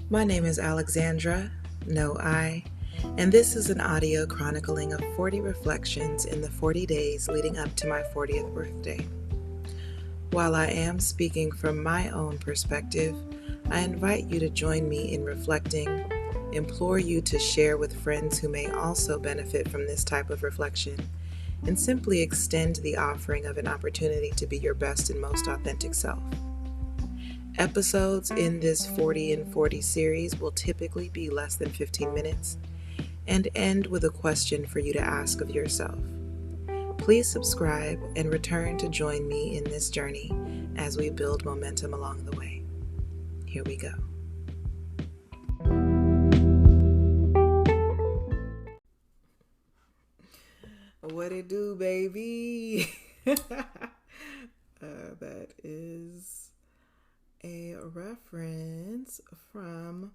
My name is Alexandra, no I, and this is an audio chronicling of 40 reflections in the 40 days leading up to my 40th birthday. While I am speaking from my own perspective, I invite you to join me in reflecting, implore you to share with friends who may also benefit from this type of reflection, and simply extend the offering of an opportunity to be your best and most authentic self. Episodes in this 40 and 40 series will typically be less than 15 minutes and end with a question for you to ask of yourself. Please subscribe and return to join me in this journey as we build momentum along the way. Here we go. What it do, baby? That is a reference from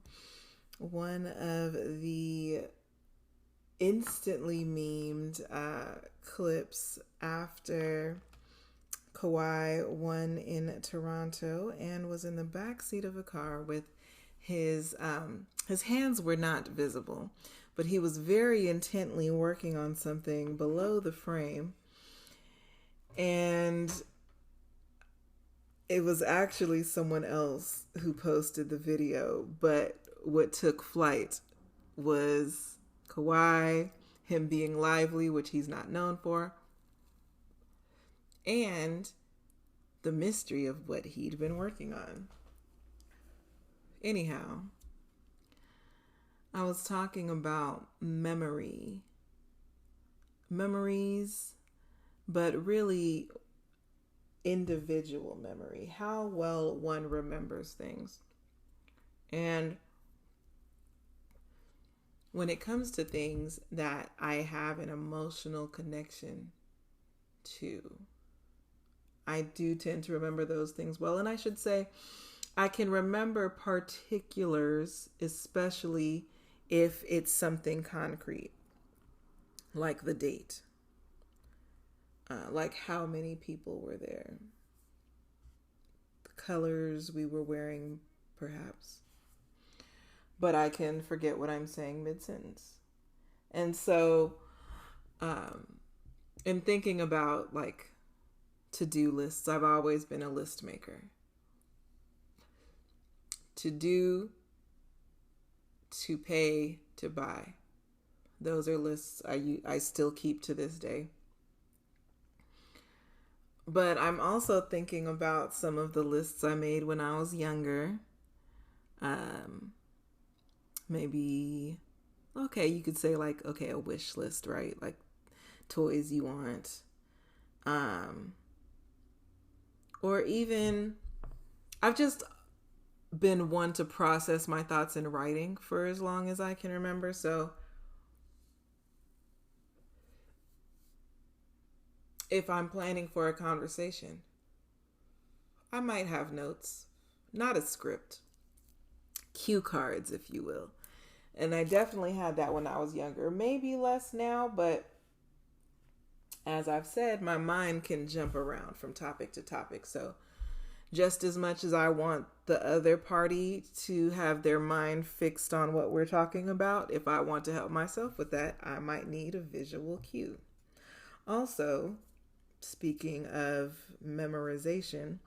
one of the instantly memed clips after Kawhi won in Toronto and was in the backseat of a car with his hands were not visible, but he was very intently working on something below the frame, and it was actually someone else who posted the video, but what took flight was Kawhi, him being lively, which he's not known for, and the mystery of what he'd been working on. Anyhow, I was talking about memories, but really individual memory, how well one remembers things. And when it comes to things that I have an emotional connection to, I do tend to remember those things well. And I should say, I can remember particulars, especially if it's something concrete, like the date, like how many people were there, the colors we were wearing, perhaps. But I can forget what I'm saying mid-sentence. And so, in thinking about like to-do lists, I've always been a list maker. To do, to pay, to buy. Those are lists I still keep to this day. But I'm also thinking about some of the lists I made when I was younger. Maybe, okay, you could say like, okay, a wish list, right? Like toys you want. Or even, I've just been one to process my thoughts in writing for as long as I can remember. So if I'm planning for a conversation, I might have notes, not a script, cue cards, if you will. And I definitely had that when I was younger. Maybe less now, but as I've said, my mind can jump around from topic to topic. So just as much as I want the other party to have their mind fixed on what we're talking about, if I want to help myself with that, I might need a visual cue. Also, speaking of memorization,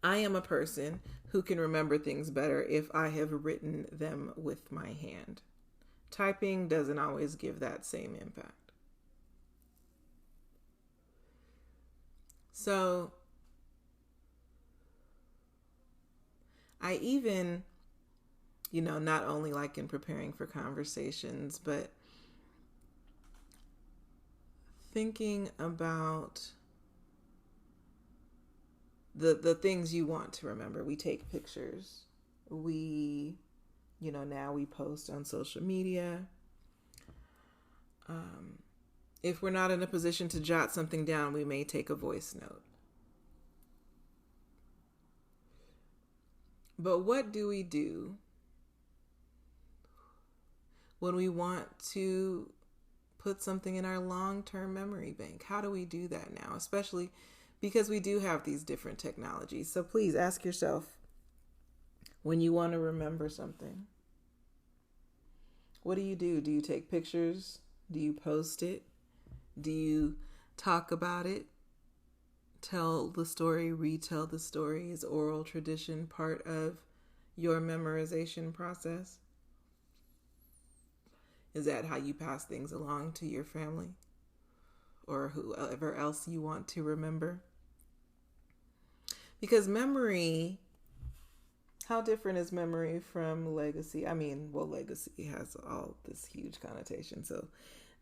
I am a person who can remember things better if I have written them with my hand. Typing doesn't always give that same impact. So, I even, not only like in preparing for conversations, but thinking about the things you want to remember. We take pictures. We, now we post on social media. If we're not in a position to jot something down, we may take a voice note. But what do we do when we want to put something in our long-term memory bank? How do we do that now? Especially because we do have these different technologies. So please ask yourself, when you want to remember something? What do you do? Do you take pictures? Do you post it? Do you talk about it? Tell the story, retell the story? Is oral tradition part of your memorization process? Is that how you pass things along to your family or whoever else you want to remember? Because memory, how different is memory from legacy? I mean, well, legacy has all this huge connotation, so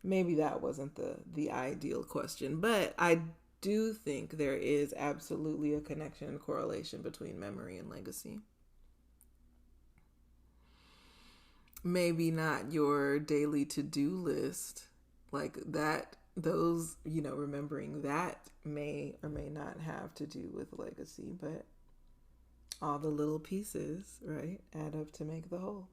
maybe that wasn't the ideal question, but I do think there is absolutely a connection and correlation between memory and legacy. Maybe not your daily to-do list, like that, those, remembering that may or may not have to do with legacy, but all the little pieces, right, add up to make the whole.